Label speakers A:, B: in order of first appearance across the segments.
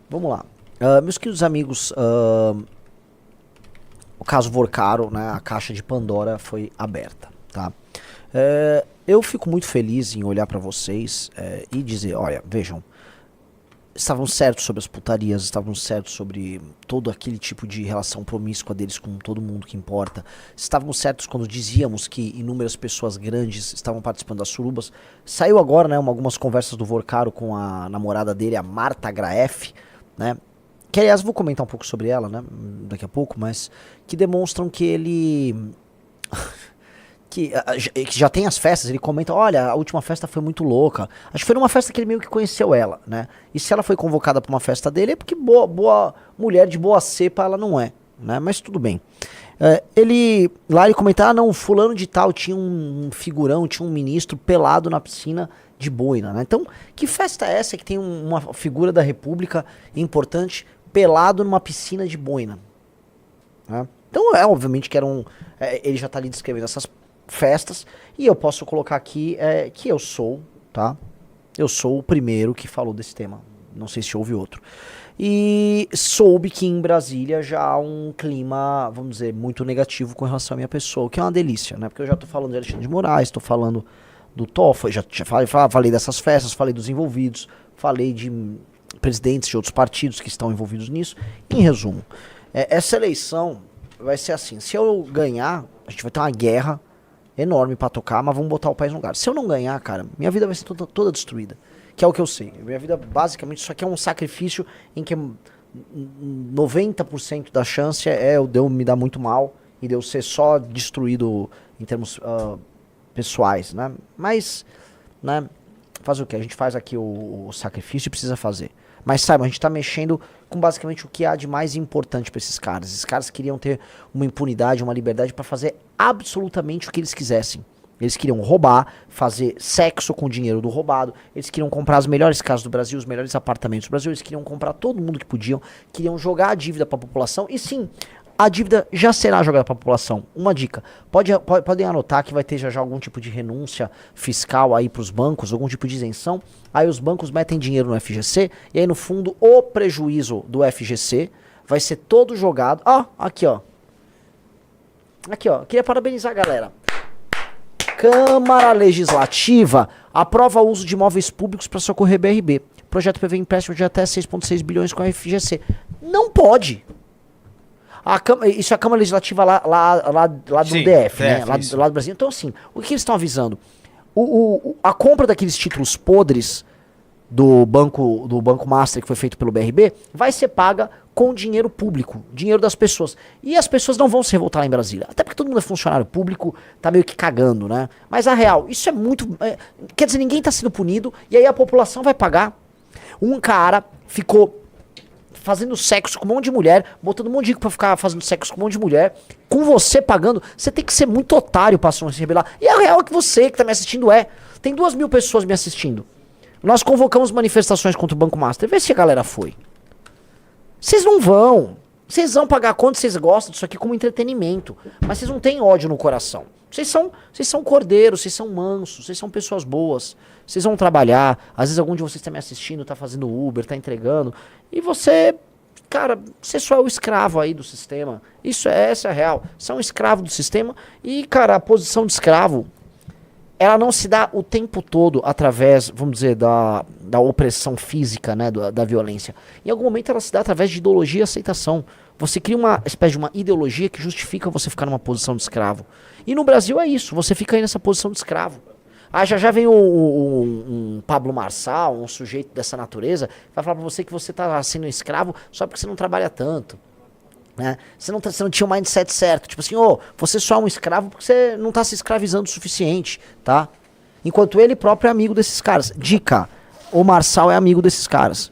A: Vamos lá. Meus queridos amigos, o caso Vorcaro, né, a caixa de Pandora foi aberta, tá? Eu fico muito feliz em olhar pra vocês e dizer, olha, vejam, estavam certos sobre as putarias, estavam certos sobre todo aquele tipo de relação promíscua deles com todo mundo que importa. Estavam certos quando dizíamos que inúmeras pessoas grandes estavam participando das surubas. Saiu agora, né, algumas conversas do Vorcaro com a namorada dele, a Marta Graeff, né? Que aliás vou comentar um pouco sobre ela, né, daqui a pouco, mas que demonstram que ele que já tem as festas, ele comenta, olha, a última festa foi muito louca. Acho que foi numa festa que ele meio que conheceu ela, né? E se ela foi convocada pra uma festa dele, é porque boa mulher de boa cepa ela não é, né? Mas tudo bem. Ele comenta, não, fulano de tal tinha um figurão, tinha um ministro pelado na piscina de boina, né? Então, que festa é essa que tem uma figura da república importante pelado numa piscina de boina, né? Então, obviamente que ele já tá ali descrevendo essas festas, e eu posso colocar aqui que eu sou, tá? Eu sou o primeiro que falou desse tema. Não sei se houve outro. E soube que em Brasília já há um clima, vamos dizer, muito negativo com relação à minha pessoa, o que é uma delícia, né? Porque eu já tô falando de Alexandre de Moraes, tô falando do Toffoli, já falei dessas festas, falei dos envolvidos, falei de presidentes de outros partidos que estão envolvidos nisso. Em resumo, essa eleição vai ser assim, se eu ganhar, a gente vai ter uma guerra enorme pra tocar, mas vamos botar o país no lugar. Se eu não ganhar, cara, minha vida vai ser toda destruída. Que é o que eu sei. Minha vida, basicamente, isso aqui é um sacrifício em que 90% da chance de eu me dar muito mal e de eu ser só destruído em termos pessoais, né? Mas, né, fazer o quê? A gente faz aqui o sacrifício e precisa fazer. Mas saiba, a gente tá mexendo com basicamente o que há de mais importante pra esses caras. Esses caras queriam ter uma impunidade, uma liberdade pra fazer absolutamente o que eles quisessem. Eles queriam roubar, fazer sexo com o dinheiro do roubado, eles queriam comprar as melhores casas do Brasil, os melhores apartamentos do Brasil, eles queriam comprar todo mundo que podiam, queriam jogar a dívida pra população, e sim, a dívida já será jogada pra população. Uma dica, podem anotar que vai ter já algum tipo de renúncia fiscal aí pros bancos, algum tipo de isenção, aí os bancos metem dinheiro no FGC, e aí no fundo o prejuízo do FGC vai ser todo jogado, aqui ó, queria parabenizar a galera. Câmara Legislativa aprova o uso de imóveis públicos para socorrer BRB. O projeto prevê empréstimo de até 6,6 bilhões com a FGC. Não pode. Isso é a Câmara Legislativa lá do
B: Sim,
A: DF, né?
B: isso.
A: Lá do Brasil. Então, assim, o que eles estão avisando? A compra daqueles títulos podres do Banco Master que foi feito pelo BRB vai ser paga com dinheiro público, dinheiro das pessoas. E as pessoas não vão se revoltar lá em Brasília. Até porque todo mundo é funcionário público, tá meio que cagando, né? Mas a real, isso é muito... quer dizer, ninguém tá sendo punido e aí a população vai pagar. Um cara ficou fazendo sexo com um monte de mulher, botando um monte de rico pra ficar fazendo sexo com um monte de mulher, com você pagando, você tem que ser muito otário pra se rebelar. E a real é que você que tá me assistindo tem 2.000 pessoas me assistindo. Nós convocamos manifestações contra o Banco Master. Vê se a galera foi. Vocês não vão. Vocês vão pagar quanto vocês gostam disso aqui como entretenimento. Mas vocês não têm ódio no coração. Vocês são cordeiros, vocês são mansos, vocês são pessoas boas. Vocês vão trabalhar. Às vezes algum de vocês tá me assistindo, tá fazendo Uber, tá entregando. E você, cara, você só é o escravo aí do sistema. Essa é a real. Você é um escravo do sistema. E, cara, a posição de escravo, ela não se dá o tempo todo através, vamos dizer, da opressão física, né, da violência. Em algum momento ela se dá através de ideologia e aceitação. Você cria uma espécie de uma ideologia que justifica você ficar numa posição de escravo. E no Brasil é isso, você fica aí nessa posição de escravo. Já vem um Pablo Marçal, um sujeito dessa natureza, vai falar pra você que você tá sendo escravo só porque você não trabalha tanto. Né? Você não tinha o mindset certo. Tipo assim, você só é um escravo porque você não tá se escravizando o suficiente, tá? Enquanto ele próprio é amigo desses caras. Dica, o Marçal é amigo desses caras.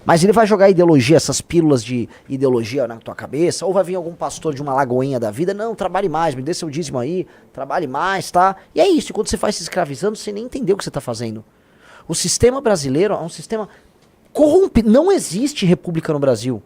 A: Mas ele vai jogar ideologia, essas pílulas de ideologia na tua cabeça, ou vai vir algum pastor de uma lagoinha da vida, não, trabalhe mais, me dê seu dízimo aí, trabalhe mais, tá? E é isso, enquanto você vai se escravizando, você nem entendeu o que você tá fazendo. O sistema brasileiro é um sistema corrompido. Não existe república no Brasil.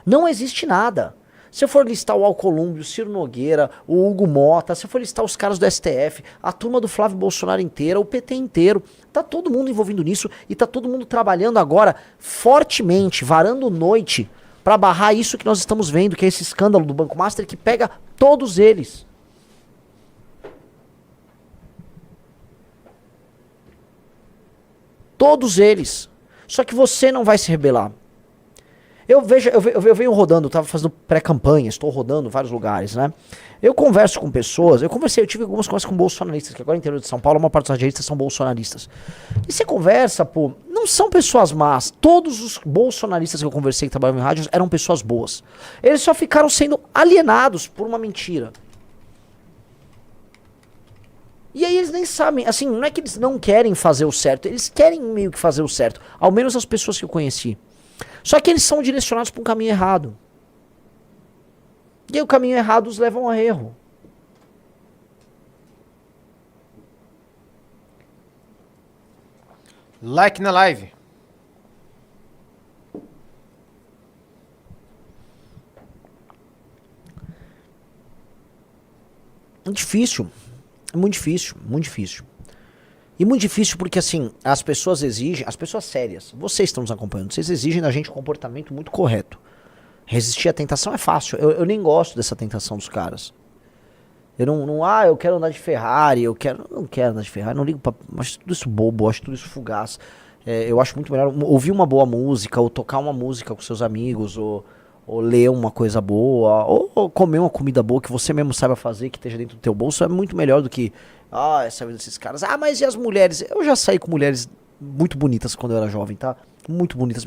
A: Não existe nada. Se eu for listar o Alcolumbre, o Ciro Nogueira, o Hugo Mota, se eu for listar os caras do STF, a turma do Flávio Bolsonaro inteira, o PT inteiro, tá todo mundo envolvido nisso e tá todo mundo trabalhando agora fortemente, varando noite, pra barrar isso que nós estamos vendo, que é esse escândalo do Banco Master que pega todos eles. Todos eles. Só que você não vai se rebelar. Eu venho rodando, eu tava fazendo pré-campanha, estou rodando em vários lugares, né? Eu converso com pessoas, eu tive algumas conversas com bolsonaristas, que agora no interior de São Paulo, uma parte dos radialistas são bolsonaristas. E você conversa, pô, não são pessoas más. Todos os bolsonaristas que eu conversei que trabalhavam em rádios eram pessoas boas. Eles só ficaram sendo alienados por uma mentira. E aí eles nem sabem, assim, não é que eles não querem fazer o certo, eles querem meio que fazer o certo. Ao menos as pessoas que eu conheci. Só que eles são direcionados para um caminho errado. E aí o caminho errado os leva a um erro.
B: Like na live.
A: É difícil. É muito difícil, muito difícil. E muito difícil porque, assim, as pessoas exigem, as pessoas sérias, vocês estão nos acompanhando, vocês exigem da gente um comportamento muito correto. Resistir à tentação é fácil. Eu nem gosto dessa tentação dos caras. Eu eu quero andar de Ferrari, não quero andar de Ferrari, não ligo pra, acho tudo isso bobo, acho tudo isso fugaz. Eu acho muito melhor ouvir uma boa música, ou tocar uma música com seus amigos, ou ler uma coisa boa, ou comer uma comida boa que você mesmo saiba fazer, que esteja dentro do teu bolso, é muito melhor do que, essa vida desses caras. Mas e as mulheres? Eu já saí com mulheres muito bonitas quando eu era jovem, tá? Muito bonitas.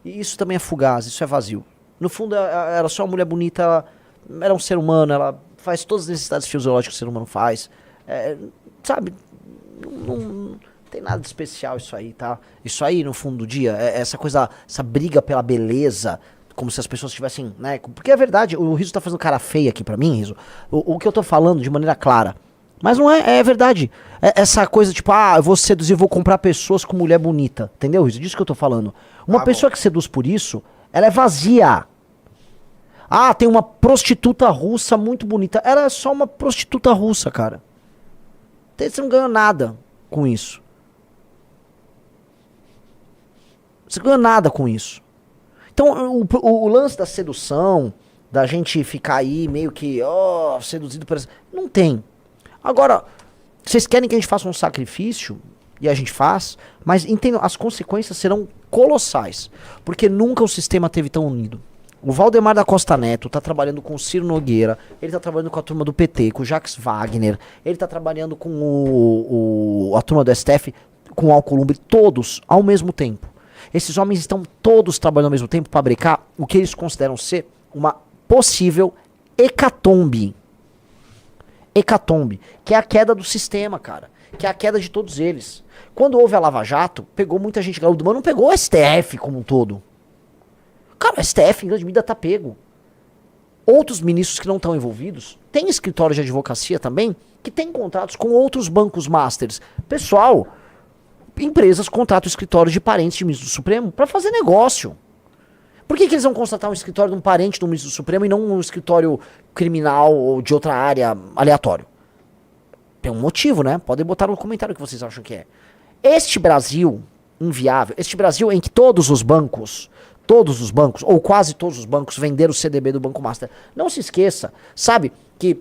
A: E isso também é fugaz, isso é vazio. No fundo, era só uma mulher bonita, ela era um ser humano, ela faz todas as necessidades fisiológicas que o ser humano faz. Sabe? Não tem nada de especial isso aí, tá? Isso aí, no fundo do dia, essa coisa, essa briga pela beleza, como se as pessoas tivessem, né? Porque é verdade, o Riso tá fazendo cara feia aqui pra mim, Riso. O que eu tô falando de maneira clara. Mas não é verdade. Essa coisa tipo, eu vou seduzir, vou comprar pessoas com mulher bonita. Entendeu, Riso? Disso que eu tô falando. Uma pessoa que seduz por isso, ela é vazia. Tem uma prostituta russa muito bonita. Ela é só uma prostituta russa, cara. Você não ganhou nada com isso. Você não ganhou nada com isso. Então, o lance da sedução, da gente ficar aí meio que, seduzido por essa... Não tem. Agora, vocês querem que a gente faça um sacrifício? E a gente faz, mas entendam, as consequências serão colossais. Porque nunca o sistema teve tão unido. O Valdemar da Costa Neto tá trabalhando com o Ciro Nogueira, ele tá trabalhando com a turma do PT, com o Jacques Wagner, ele tá trabalhando com a turma do STF, com o Alcolumbre, todos ao mesmo tempo. Esses homens estão todos trabalhando ao mesmo tempo para brecar o que eles consideram ser uma possível hecatombe. Hecatombe, que é a queda do sistema, cara. Que é a queda de todos eles. Quando houve a Lava Jato, pegou muita gente gaúda, mas não pegou o STF como um todo. Cara, o STF em grande medida tá pego. Outros ministros que não estão envolvidos, tem escritórios de advocacia também, que tem contratos com outros bancos masters. Pessoal, empresas contratam escritórios de parentes de ministro do Supremo para fazer negócio. Por que eles vão constatar um escritório de um parente do ministro do Supremo e não um escritório criminal ou de outra área aleatório? Tem um motivo, né? Podem botar no comentário o que vocês acham que é. Este Brasil inviável, este Brasil em que todos os bancos, ou quase todos os bancos, venderam o CDB do Banco Master. Não se esqueça, sabe, que...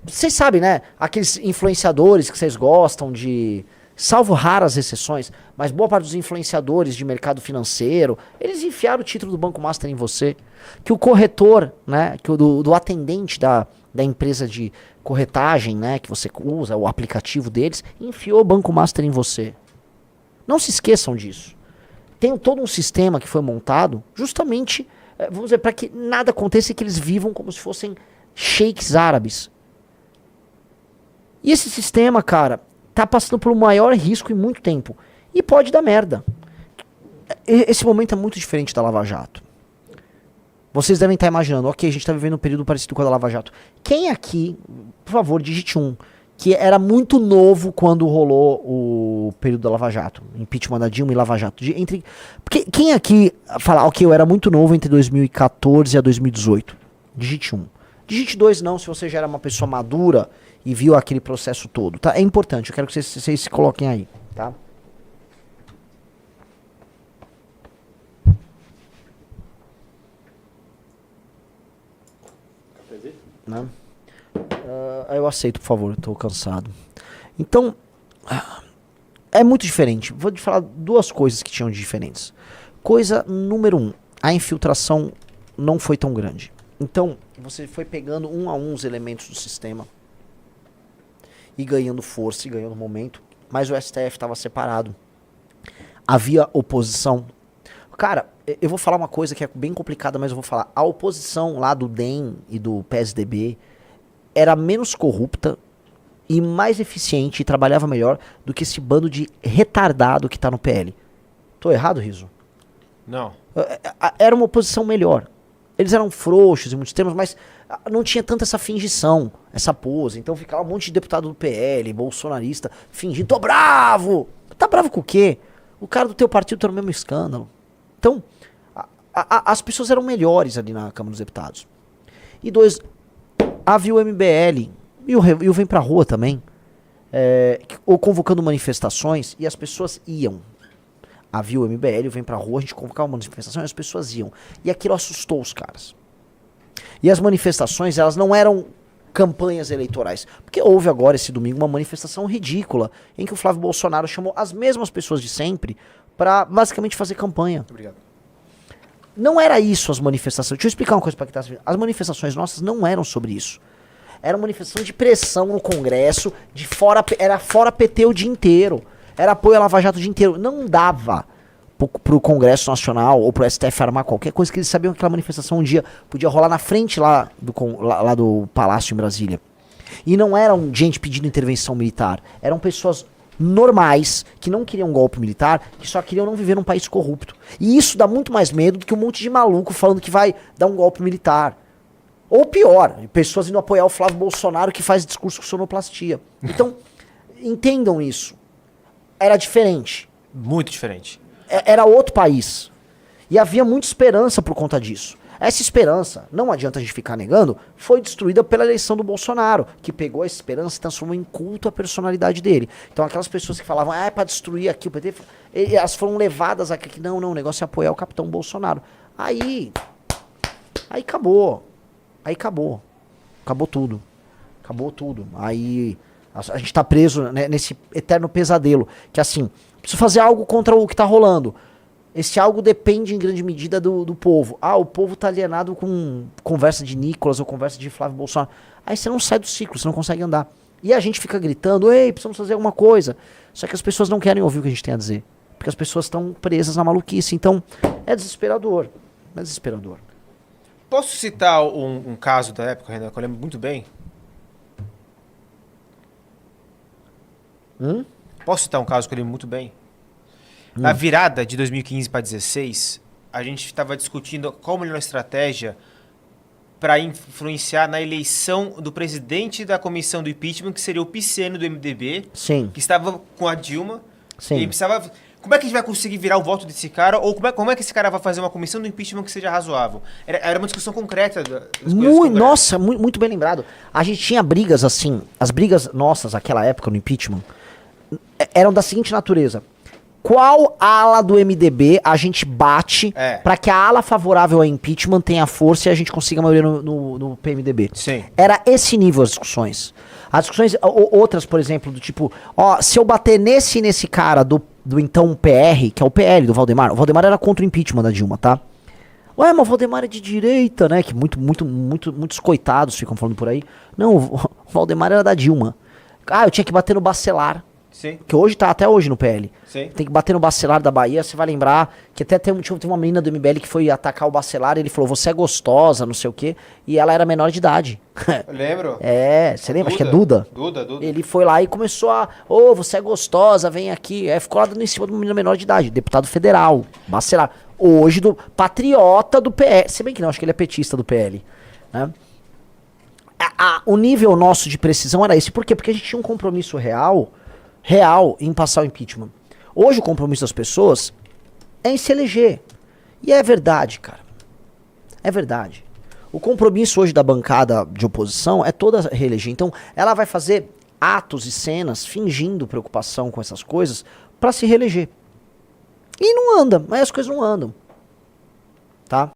A: vocês sabem, né? Aqueles influenciadores que vocês gostam de... Salvo raras exceções, mas boa parte dos influenciadores de mercado financeiro, eles enfiaram o título do Banco Master em você. Que o corretor, né, que do atendente da empresa de corretagem, né, que você usa, o aplicativo deles, enfiou o Banco Master em você. Não se esqueçam disso. Tem todo um sistema que foi montado justamente, vamos dizer, para que nada aconteça e que eles vivam como se fossem sheiks árabes. E esse sistema, cara, tá passando por um maior risco em muito tempo. E pode dar merda. Esse momento é muito diferente da Lava Jato. Vocês devem estar imaginando, ok, a gente tá vivendo um período parecido com a da Lava Jato. Quem aqui, por favor, digite um, que era muito novo quando rolou o período da Lava Jato. Impeachment da Dilma e Lava Jato. Quem aqui fala, ok, eu era muito novo entre 2014 e 2018? Digite 1. Digite 2 não, se você já era uma pessoa madura e viu aquele processo todo, tá? É importante, eu quero que vocês se coloquem aí, tá? Né? Eu aceito, por favor, eu tô cansado. Então, é muito diferente. Vou te falar duas coisas que tinham de diferentes. Coisa número 1, a infiltração não foi tão grande. Então, você foi pegando um a um os elementos do sistema e ganhando força e ganhando momento, mas o STF estava separado. Havia oposição. Cara, eu vou falar uma coisa que é bem complicada, mas eu vou falar. A oposição lá do DEM e do PSDB era menos corrupta e mais eficiente e trabalhava melhor do que esse bando de retardado que tá no PL. Tô errado, Riso?
B: Não.
A: Era uma oposição melhor. Eles eram frouxos em muitos termos, mas não tinha tanta essa fingição, essa pose. Então ficava um monte de deputado do PL, bolsonarista, fingindo, tô bravo! Tá bravo com o quê? O cara do teu partido tá no mesmo escândalo. Então, as pessoas eram melhores ali na Câmara dos Deputados. E 2, havia o MBL, e o Vem Pra Rua também, ou convocando manifestações, e as pessoas iam. Havia o MBL, o Vem Pra Rua, a gente convocava uma manifestação e as pessoas iam. E aquilo assustou os caras. E as manifestações, elas não eram campanhas eleitorais. Porque houve agora, esse domingo, uma manifestação ridícula, em que o Flávio Bolsonaro chamou as mesmas pessoas de sempre para basicamente fazer campanha.
B: Muito obrigado.
A: Não era isso as manifestações. Deixa eu explicar uma coisa para quem tá assistindo. As manifestações nossas não eram sobre isso. Era uma manifestação de pressão no Congresso, era fora PT o dia inteiro. Era apoio à Lava Jato o dia inteiro. Não dava pro Congresso Nacional ou pro STF armar qualquer coisa, que eles sabiam que aquela manifestação um dia podia rolar na frente lá do Palácio em Brasília. E não eram gente pedindo intervenção militar. Eram pessoas normais, que não queriam um golpe militar, que só queriam não viver num país corrupto. E isso dá muito mais medo do que um monte de maluco falando que vai dar um golpe militar. Ou pior, pessoas indo apoiar o Flávio Bolsonaro que faz discurso com sonoplastia. Então, entendam isso. Era diferente.
B: Muito diferente.
A: Era outro país. E havia muita esperança por conta disso. Essa esperança, não adianta a gente ficar negando, foi destruída pela eleição do Bolsonaro, que pegou a esperança e transformou em culto a personalidade dele. Então aquelas pessoas que falavam, é pra destruir aqui o PT, elas foram levadas a que não, o negócio é apoiar o capitão Bolsonaro. Aí acabou. Aí acabou. Acabou tudo. Acabou tudo. Aí a gente tá preso, né, nesse eterno pesadelo, que assim, preciso fazer algo contra o que tá rolando. Esse algo depende em grande medida do povo. O povo tá alienado com conversa de Nicolas ou conversa de Flávio Bolsonaro. Aí você não sai do ciclo, você não consegue andar. E a gente fica gritando, ei, precisamos fazer alguma coisa. Só que as pessoas não querem ouvir o que a gente tem a dizer. Porque as pessoas estão presas na maluquice. Então, é desesperador. É desesperador.
B: Posso citar um caso da época, Renan, que eu lembro muito bem? Posso citar um caso que eu lembro muito bem? Na virada de 2015 para 2016, a gente estava discutindo qual a melhor estratégia para influenciar na eleição do presidente da comissão do impeachment, que seria o Piceno do MDB,
A: Sim.
B: que estava com a Dilma.
A: Sim.
B: E precisava... Como é que a gente vai conseguir virar o voto desse cara? Ou como é que esse cara vai fazer uma comissão do impeachment que seja razoável? Era uma discussão concreta das coisas.
A: Nossa, muito bem lembrado. A gente tinha brigas assim, as brigas nossas naquela época no impeachment eram da seguinte natureza. Qual ala do MDB a gente bate pra que a ala favorável ao impeachment tenha força e a gente consiga a maioria no PMDB?
B: Sim.
A: Era esse nível as discussões. As discussões, outras, por exemplo, do tipo, se eu bater nesse cara do então PR, que é o PL do Valdemar. O Valdemar era contra o impeachment da Dilma, tá? Ué, mas o Valdemar é de direita, né? Que muitos coitados ficam falando por aí. Não, o Valdemar era da Dilma. Eu tinha que bater no Bacelar.
B: Sim.
A: Que hoje tá até hoje no PL.
B: Sim.
A: Tem que bater no Bacelar da Bahia, você vai lembrar que até tem uma menina do MBL que foi atacar o Bacelar e ele falou, você é gostosa, não sei o quê, e ela era menor de idade.
B: Eu lembro.
A: Você lembra? Acho que é Duda.
B: Duda.
A: Ele foi lá e começou você é gostosa, vem aqui. Aí ficou lá dando em cima de uma menina menor de idade, deputado federal, Bacelar. Hoje do patriota do PL. Se bem que não, acho que ele é petista do PL. Né? O nível nosso de precisão era esse. Por quê? Porque a gente tinha um compromisso real em passar o impeachment. Hoje o compromisso das pessoas é em se eleger. E é verdade, cara. É verdade. O compromisso hoje da bancada de oposição é toda reeleger. Então, ela vai fazer atos e cenas fingindo preocupação com essas coisas para se reeleger. E não anda, mas as coisas não andam. Tá?